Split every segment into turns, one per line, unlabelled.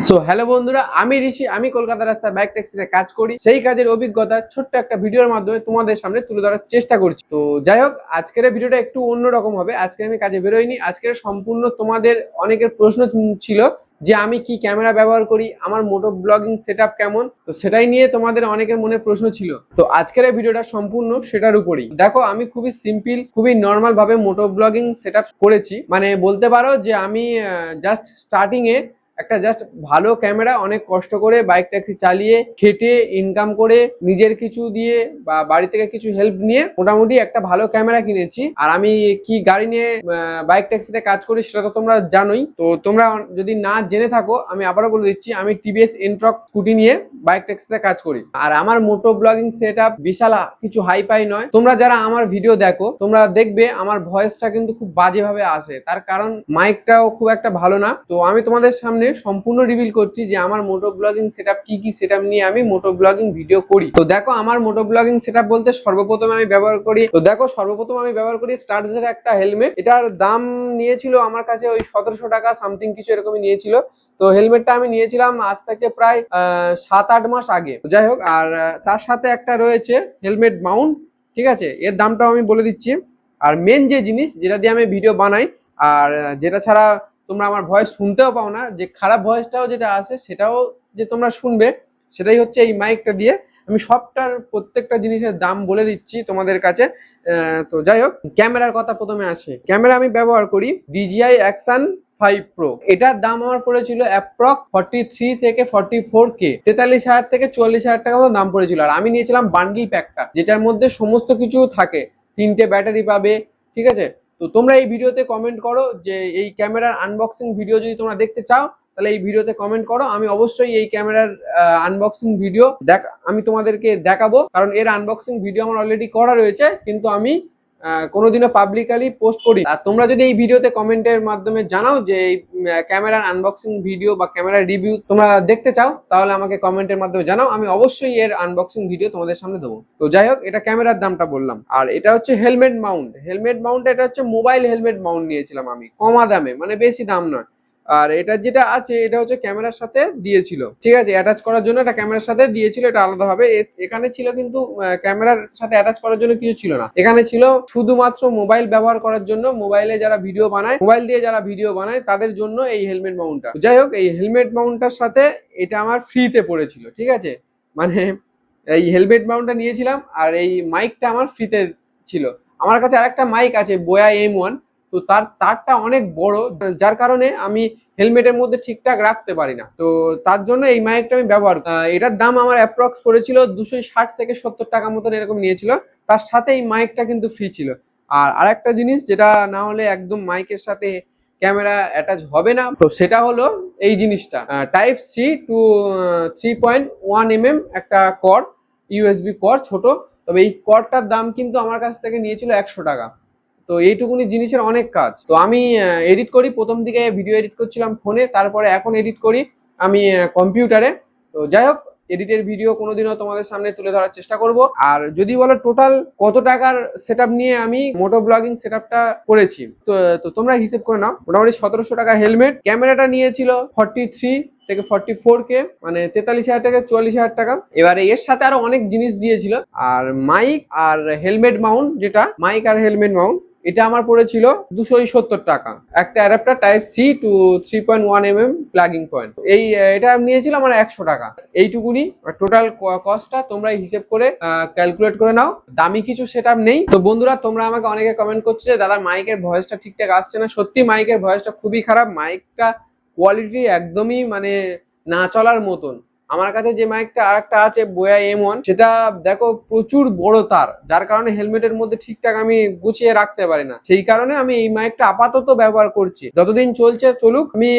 So hello বন্ধুরা, আমি ঋষি। আমি কলকাতা রাস্তায় বাইক ট্যাক্সিতে কাজ করি। সেই কাজের অভিজ্ঞতা ছোট্ট একটা ভিডিওর মাধ্যমে তোমাদের সামনে তুলে ধরার চেষ্টা করছি। তো যাই হোক, আজকের ভিডিওটা একটু অন্যরকম হবে। আজকে আমি কাজে বেরোইনি। আজকের সম্পূর্ণ তোমাদের অনেকের প্রশ্ন ছিল যে আমি কি ক্যামেরা ব্যবহার করি, আমার মোটো ব্লগিং সেটআপ কেমন। তো সেটাই নিয়ে তোমাদের অনেকের মনে প্রশ্ন ছিল। তো আজকের এই ভিডিওটা সম্পূর্ণ সেটার উপরেই। দেখো, আমি খুবই সিম্পল, খুবই নর্মাল ভাবে মোটো ব্লগিং সেটআপ করেছি। মানে বলতে পারো যে আমি জাস্ট স্টার্টিং এ একটা জাস্ট ভালো ক্যামেরা অনেক কষ্ট করে বাইক ট্যাক্সি চালিয়ে খেটে ইনকাম করে নিজের কিছু দিয়ে বা বাড়ি থেকে কিছু হেল্প নিয়ে মোটামুটি একটা ভালো ক্যামেরা কিনেছি। আর আমি কি গাড়ি নিয়ে বাইক ট্যাক্সিতে কাজ করি সেটা তো তোমরা জানোই। তো তোমরা যদি না জেনে থাকো, আমি আবারও বলে দিচ্ছি, আমি টিভিএস এন্ট্রক স্কুটি নিয়ে বাইক ট্যাক্সিতে কাজ করি। আর আমার মোটো ব্লগিং সেটআপ বিশাল কিছু হাইফাই নয়। তোমরা যারা আমার ভিডিও দেখো, তোমরা দেখবে আমার ভয়েসটা কিন্তু খুব বাজেভাবে আসে। তার কারণ মাইকটাও খুব একটা ভালো না। তো আমি তোমাদের সামনে সম্পূর্ণ রিভিল করছি যে আমার মোটো ব্লগিং সেটআপ কি সেটআপ নিয়ে আমি মোটো ব্লগিং ভিডিও করি। তো দেখো, আমার মোটো ব্লগিং সেটআপ বলতে সর্বপ্রথম আমি ব্যবহার করি স্টার্টসের একটা হেলমেট। এটার দাম নিয়েছিল আমার কাছে ওই 1700 টাকা সামথিং কিছু এরকমই নিয়েছিল। তো হেলমেটটা আমি নিয়েছিলাম আজ থেকে প্রায় 7-8 মাস আগে। যাই হোক, আর তার সাথে একটা রয়েছে হেলমেট মাউন্ট। ঠিক আছে, এর দামটাও আমি বলে দিচ্ছি। আর মেন যে জিনিস যেটা দিয়ে আমি ভিডিও বানাই, আর যেটা ছাড়া তোমরা আমার ভয়েস শুনতেও পাও না, যে খারাপ ভয়েসটাও যেটা আছে সেটাও যে তোমরা শুনবে, সেটাই হচ্ছে এই মাইকটা দিয়ে। আমি সবটার প্রত্যেকটা জিনিসের দাম বলে দিচ্ছি তোমাদের কাছে। তো যাই হোক, ক্যামেরার কথা প্রথমে আসে। ক্যামেরা আমি ব্যবহার করি DJI অ্যাকশন 5 Pro। এটার দাম আমার পড়েছিল অ্যাপ্রক্স 43 থেকে 44K, 43,000 থেকে 44,000 টাকা মতো দাম পড়েছিল। আর আমি নিয়েছিলাম বান্ডিল প্যাকটা, যেটার মধ্যে সমস্ত কিছু থাকে। 3টে ব্যাটারি পাবে। ঠিক আছে, তো তোমরা এই ভিডিওতে কমেন্ট করো যে এই ক্যামেরার আনবক্সিং ভিডিও যদি তোমরা দেখতে চাও, তাহলে এই ভিডিওতে কমেন্ট করো। আমি অবশ্যই এই ক্যামেরার আনবক্সিং ভিডিও আমি তোমাদেরকে দেখাবো। কারণ এর আনবক্সিং ভিডিও আমার অলরেডি করা রয়েছে, কিন্তু আমি কোনোদিনও পাবলিকালি পোস্ট করি। আর তোমরা যদি এই ভিডিওতে কমেন্টের মাধ্যমে জানাও যে এই ক্যামেরার আনবক্সিং ভিডিও বা ক্যামেরার রিভিউ তোমরা দেখতে চাও, তাহলে আমাকে কমেন্টের মাধ্যমে জানাও। আমি অবশ্যই এর আনবক্সিং ভিডিও তোমাদের সামনে দেবো। তো যাই হোক, এটা ক্যামেরার দামটা বললাম। আর এটা হচ্ছে হেলমেট মাউন্ট। এটা হচ্ছে মোবাইল হেলমেট মাউন্ট নিয়েছিলাম আমি কমা দামে, মানে বেশি দাম নয়। আর এটা যেটা আছে, এটা হচ্ছে ক্যামেরার সাথে দিয়েছিল। ঠিক আছে, অ্যাটাচ করার জন্য এটা ক্যামেরার সাথে দিয়েছিল, এটা আলাদাভাবে। এখানে ছিল কিন্তু ক্যামেরার সাথে অ্যাটাচ করার জন্য কিছু ছিল না। এখানে ছিল শুধুমাত্র মোবাইল ব্যবহার করার জন্য, মোবাইলে যারা ভিডিও বানায়, মোবাইল দিয়ে যারা ভিডিও বানায় তাদের জন্য এই হেলমেট মাউন্টটা। যাই হোক, এই হেলমেট মাউন্টটার সাথে এটা আমার ফ্রিতে পড়েছিল। ঠিক আছে, মানে এই হেলমেট মাউন্টটা নিয়েছিলাম আর এই মাইকটা আমার ফ্রিতে ছিল। আমার কাছে আরেকটা মাইক আছে, বোয়া M1। তো তারটা অনেক বড়, যার কারণে আমি হেলমেটের মধ্যে ঠিকঠাক রাখতে পারি না। তো তার জন্য এই মাইকটা আমি ব্যবহার করি। এটার দাম আমার অ্যাপ্রক্স পড়েছিল 260 থেকে 70 টাকা মতন এরকম নিয়েছিল। তার সাথে এই মাইকটা কিন্তু ফ্রি ছিল। আর আরেকটা জিনিস যেটা না হলে একদম মাইকের সাথে ক্যামেরা অ্যাটাচ হবে না, তো সেটা হলো এই জিনিসটা, Type-C to 3.1 mm একটা কর্ড, ইউএসবি কর্ড, ছোট। তবে এই কর্ডটার দাম কিন্তু আমার কাছ থেকে নিয়েছিল 100 টাকা। তো এইটুকুনি জিনিসের অনেক কাজ। তো আমি এডিট করি, প্রথম দিকে ভিডিও এডিট করছিলাম ফোনে, তারপরে এখন এডিট করি আমি কম্পিউটারে। তো যাই হোক, এডিটের ভিডিও কোনোদিনও তোমাদের সামনে তুলে ধরার চেষ্টা করব। আর যদি বলো টোটাল কত টাকার সেটআপ নিয়ে আমি মোটো ব্লগিং সেটআপটা করেছি, তো তোমরা হিসেব করে নাও। মোটামুটি 1700 টাকা হেলমেট, ক্যামেরাটা নিয়েছিল 43 থেকে 44K, মানে 43,000 থেকে 44,000 টাকা। এবারে এর সাথে আরো অনেক জিনিস দিয়েছিল। আর মাইক আর হেলমেট মাউন্ট, যেটা মাইক আর হেলমেট মাউন্ট, এটা আমার পড়েছিল 270 টাকা। একটা adapter Type-C to 3.1 mm plugging point, এটা নিয়েছিল আমার 100 টাকা। এইটুকুনি টোটাল কস্টটা তোমরা হিসেব করে ক্যালকুলেট করে নাও। দামি কিছু সেটআপ নেই। তো বন্ধুরা, তোমরা আমাকে অনেকে কমেন্ট করছো যে দাদা মাইকের ভয়েসটা ঠিকঠাক আসছে না। সত্যি মাইকের ভয়েসটা খুবই খারাপ। মাইকটা কোয়ালিটি একদমই মানে না চলার মতন। আমার কাছে যে মাইকটা আরেকটা আছে বোয়া M1, সেটা দেখো প্রচুর বড় তার, যার কারণে হেলমেটের মধ্যে ঠিকঠাক আমি গুছিয়ে রাখতে পারি না। সেই কারণে আমি এই মাইকটা আপাতত ব্যবহার করছি, যতদিন চলছে চলুক। আমি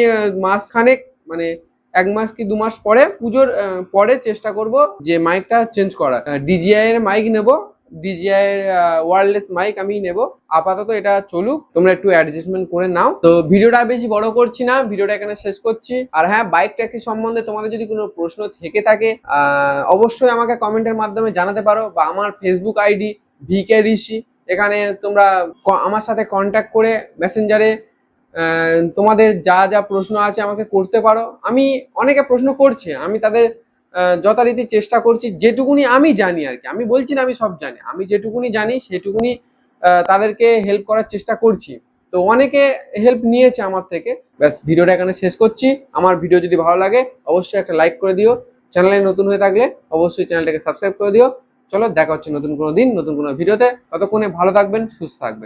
মাসখানেক, মানে 1 মাস কি 2 মাস পরে, পুজোর পরে চেষ্টা করব যে মাইকটা চেঞ্জ করার। DJI এর মাইক নেব, DJI এর ওয়্যারলেস মাইক আমি নেব। আপাতত এটা চলুক, তোমরা একটু অ্যাডজাস্টমেন্ট করে নাও। তো ভিডিওটা বেশি বড় করছি না, ভিডিওটা এখানে শেষ করছি। আর হ্যাঁ, বাইক ট্যাক্সি সম্বন্ধে তোমাদের যদি কোনো প্রশ্ন থেকে থাকে, অবশ্যই আমাকে কমেন্টের মাধ্যমে জানাতে পারো, বা আমার ফেসবুক আইডি VK ঋষি, এখানে তোমরা আমার সাথে কন্ট্যাক্ট করে মেসেঞ্জারে তোমাদের যা যা প্রশ্ন আছে আমাকে করতে পারো। আমি অনেকে প্রশ্ন করছে, আমি তাদের যথারীতি চেষ্টা করছি, যেটুকুনি আমি জানি আর কি। আমি বলছি না আমি সব জানি, আমি যেটুকুনি জানি সেটুকুনি তাদেরকে হেল্প করার চেষ্টা করছি। তো অনেকে হেল্প নিয়েছে আমার থেকে। ব্যাস, ভিডিওটা এখানে শেষ করছি। আমার ভিডিও যদি ভালো লাগে অবশ্যই একটা লাইক করে দিও। চ্যানেলে নতুন হয়ে থাকলে অবশ্যই চ্যানেলটাকে সাবস্ক্রাইব করে দিও। চলো, দেখা হচ্ছে নতুন কোনো দিন নতুন কোনো ভিডিওতে। ততক্ষণে ভালো থাকবেন, সুস্থ থাকবেন।